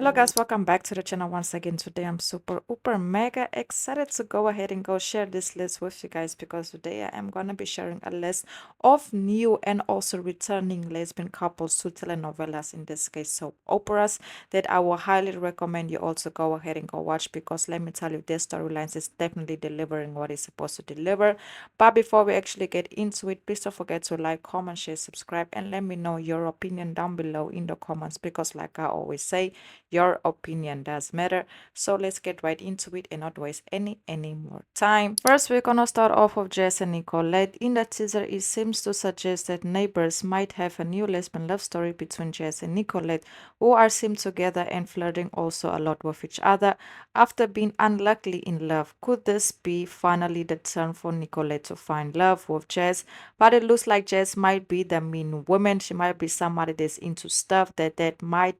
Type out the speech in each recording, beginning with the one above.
Hello guys, welcome back to the channel once again. Today I'm super mega excited to go ahead and go share this list with you guys, because today I am going to be sharing a list of new and also returning lesbian couples to telenovelas, in this case soap operas, that I will highly recommend you also go ahead and go watch, because let me tell you, their storylines is definitely delivering what it's supposed to deliver. But before we actually get into it, please don't forget to like, comment, share, subscribe, and let me know your opinion down below in the comments, because like I always say, your opinion does matter. So let's get right into it and not waste any more time. First, we're gonna start off with Jess and Nicolette. In the teaser, it seems to suggest that neighbors might have a new lesbian love story between Jess and Nicolette, who are seen together and flirting also a lot with each other after being unluckily in love. Could this be finally the turn for Nicolette to find love with Jess? But it looks like Jess might be the mean woman. She might be somebody that's into stuff that might,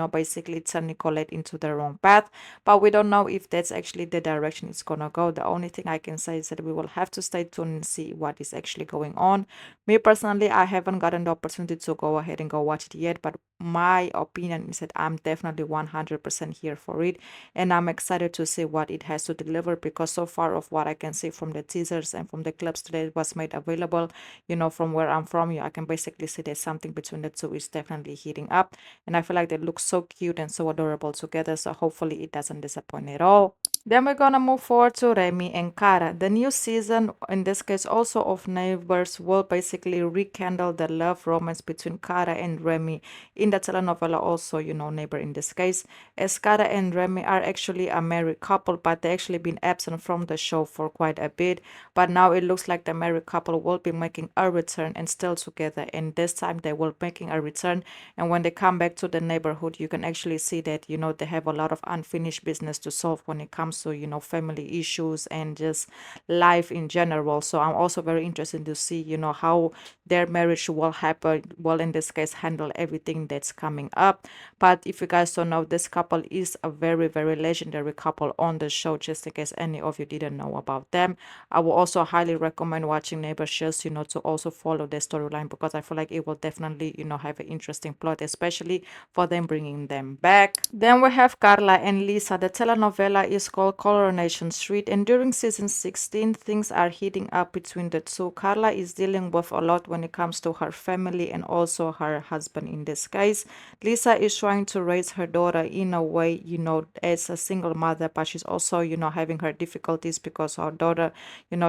basically turn Nicolette into the wrong path. But we don't know if that's actually the direction it's gonna go. The only thing I can say is that we will have to stay tuned and see what is actually going on. Me personally, I haven't gotten the opportunity to go ahead and go watch it yet, but my opinion is that I'm definitely 100% here for it, and I'm excited to see what it has to deliver, because so far of what I can see from the teasers and from the clips that was made available, from where I'm from, I can basically see that something between the two is definitely heating up, and I feel like they look so cute and so adorable together, so hopefully it doesn't disappoint at all. Then we're gonna move forward to Remy and Cara. The new season, in this case also of Neighbors, will basically rekindle the love romance between Cara and Remy. In the telenovela also, Neighbor in this case, as Cara and Remy are actually a married couple, but they actually been absent from the show for quite a bit. But now it looks like the married couple will be making a return and still together, and this time they will making a return. And when they come back to the neighborhood, you can actually see that, they have a lot of unfinished business to solve when it comes to, family issues and just life in general. So I'm also very interested to see, how their marriage will happen, well, in this case, handle everything that's coming up. But if you guys don't know, this couple is a very legendary couple on the show, just in case any of you didn't know about them. I will also highly recommend watching Neighbors, just, to also follow the storyline, because I feel like it will definitely, have an interesting plot, especially for them bringing them back. Then we have Carla and Lisa. The telenovela is called Coronation Street, and during season 16, things are heating up between the two. Carla is dealing with a lot when it comes to her family and also her husband in this case. Lisa is trying to raise her daughter in a way, as a single mother, but she's also, having her difficulties because her daughter,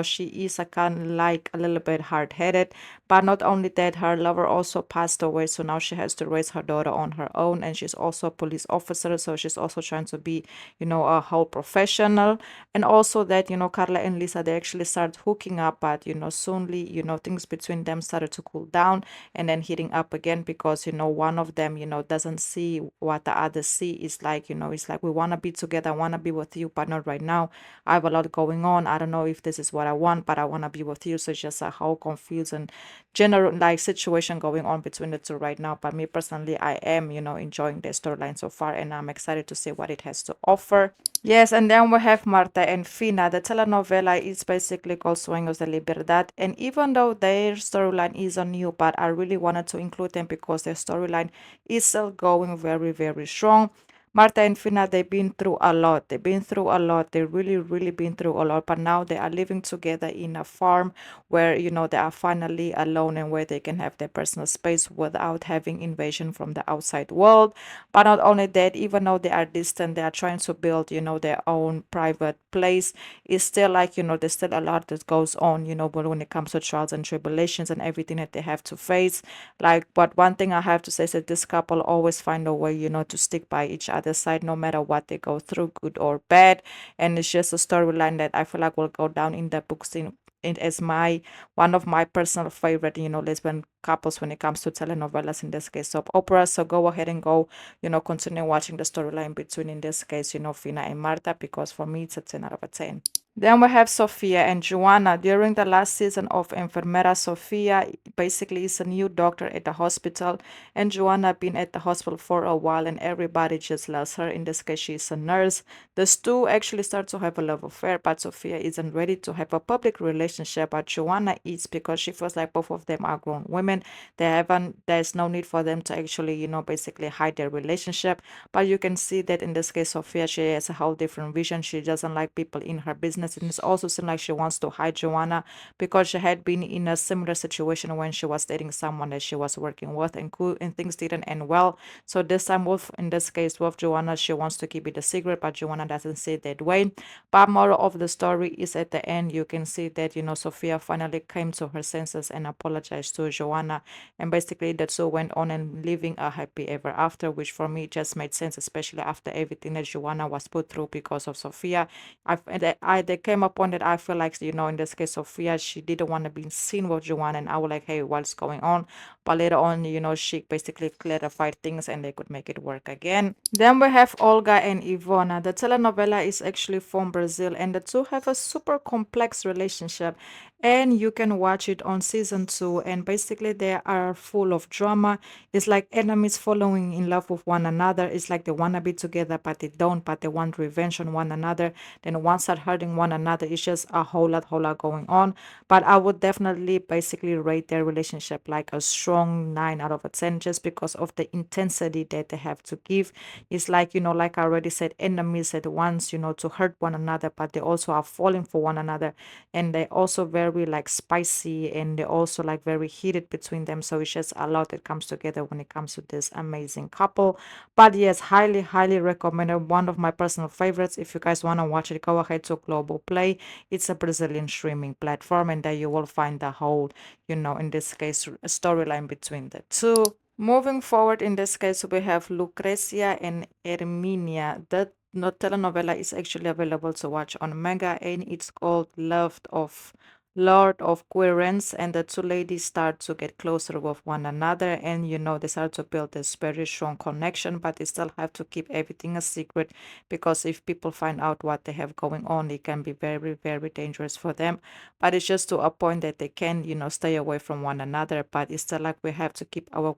she is a kind of like a little bit hard-headed. But not only that, her lover also passed away, so now she has to raise her daughter on her own, and she's also a police officer, so she's also trying to be, a whole professional. And also that, Carla and Lisa, they actually start hooking up, but soonly, things between them started to cool down and then heating up again, because one of them, doesn't see what the other see. Is like, it's like, we want to be together, I want to be with you, but not right now. I have a lot going on, I don't know if this is what I want, but I want to be with you. So it's just a whole confused and general like situation going on between the two right now. But me personally, I am, enjoying the storyline so far, and I'm excited to see what it has to offer. Yes, and then we have Marta and Fina. The telenovela is basically called Sueños de Libertad, and even though their storyline is a new, but I really wanted to include them because their storyline is still going very strong. Marta and Fina, they've been through a lot. They've been through a lot. They really been through a lot. But now they are living together in a farm where, they are finally alone, and where they can have their personal space without having invasion from the outside world. But not only that, even though they are distant, they are trying to build, their own private place. It's still like, there's still a lot that goes on, but when it comes to trials and tribulations and everything that they have to face. Like, but one thing I have to say is that this couple always find a way, to stick by each other's side, no matter what they go through, good or bad. And it's just a storyline that I feel like will go down in the books as my one of my personal favorite, lesbian couples when it comes to telenovelas, in this case soap operas. So go ahead and go, continue watching the storyline between, in this case, Fina and Marta, because for me it's a 10 out of a 10. Then we have Sophia and Joanna. During the last season of Enfermera, Sophia basically is a new doctor at the hospital, and Joanna been at the hospital for a while, and everybody just loves her. In this case, she's a nurse. The two actually start to have a love affair, but Sophia isn't ready to have a public relationship, but Joanna is, because she feels like both of them are grown women. There's no need for them to actually, basically hide their relationship. But you can see that in this case, Sophia, she has a whole different vision. She doesn't like people in her business. And it also seems like she wants to hide Joanna, because she had been in a similar situation when she was dating someone that she was working with, and things didn't end well. So this time, in this case, with Joanna, she wants to keep it a secret, but Joanna doesn't see it that way. But moral of the story is, at the end, you can see that, Sophia finally came to her senses and apologized to Joanna. And basically, the two went on and living a happy ever after, which for me just made sense, especially after everything that Joanna was put through because of Sophia. There came a point that I feel like, in this case, Sophia, she didn't want to be seen with Joanna, and I was like, hey, what's going on? But later on, she basically clarified things and they could make it work again. Then we have Olga and Ivona. The telenovela is actually from Brazil, and the two have a super complex relationship, and you can watch it on season 2. And basically, they are full of drama. It's like enemies following in love with one another. It's like they want to be together, but they don't, but they want revenge on one another. Then one start hurting one another. It's just a whole lot going on. But I would definitely basically rate their relationship like a strong 9 out of a 10, just because of the intensity that they have to give. It's like, like I already said, enemies that wants, to hurt one another, but they also are falling for one another. And they also very like spicy, and they also like very heated between them. So it's just a lot that comes together when it comes to this amazing couple. But yes, highly recommended. One of my personal favorites. If you guys want to watch it, go ahead to Global Play. It's a Brazilian streaming platform, and there you will find the whole, in this case, storyline between the two. Moving forward, in this case, we have Lucrecia and Arenia. That no telenovela is actually available to watch on Mega, and it's called Lord of Querens, and the two ladies start to get closer with one another, and they start to build this very strong connection, but they still have to keep everything a secret, because if people find out what they have going on, it can be very dangerous for them. But it's just to a point that they can, stay away from one another, but it's still like we have to keep our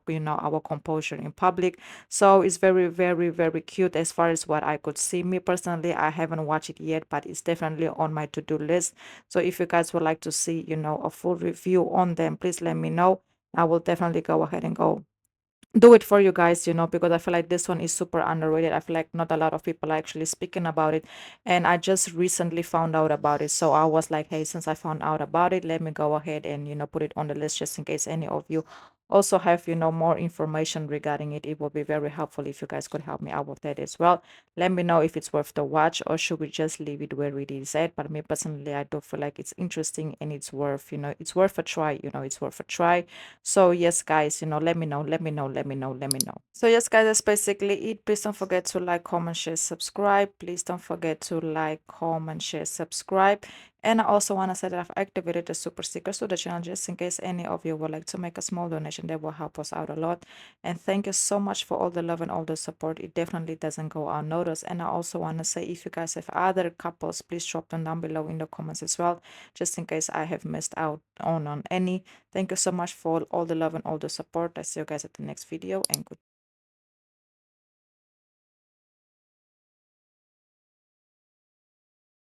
composure in public. So it's very cute as far as what I could see. Me personally, I haven't watched it yet, but it's definitely on my to-do list. So if you guys would like to see, a full review on them, please let me know. I will definitely go ahead and go do it for you guys, because I feel like this one is super underrated. I feel like not a lot of people are actually speaking about it. And I just recently found out about it. So I was like, hey, since I found out about it, let me go ahead and, put it on the list, just in case any of you also have, more information regarding it. It would be very helpful if you guys could help me out with that as well. Let me know if it's worth the watch, or should we just leave it where it is at. But me personally, I do feel like it's interesting, and it's worth, it's worth a try. It's worth a try. So yes, guys, let me know. So yes, guys, that's basically it. Please don't forget to like, comment, share, subscribe. Please don't forget to like, comment, share, subscribe. And I also want to say that I've activated the super stickers to the channel, just in case any of you would like to make a small donation. That will help us out a lot. And thank you so much for all the love and all the support. It definitely doesn't go unnoticed. And I also want to say, if you guys have other couples, please drop them down below in the comments as well, just in case I have missed out on any. Thank you so much for all the love and all the support. I see you guys at the next video, and goodbye.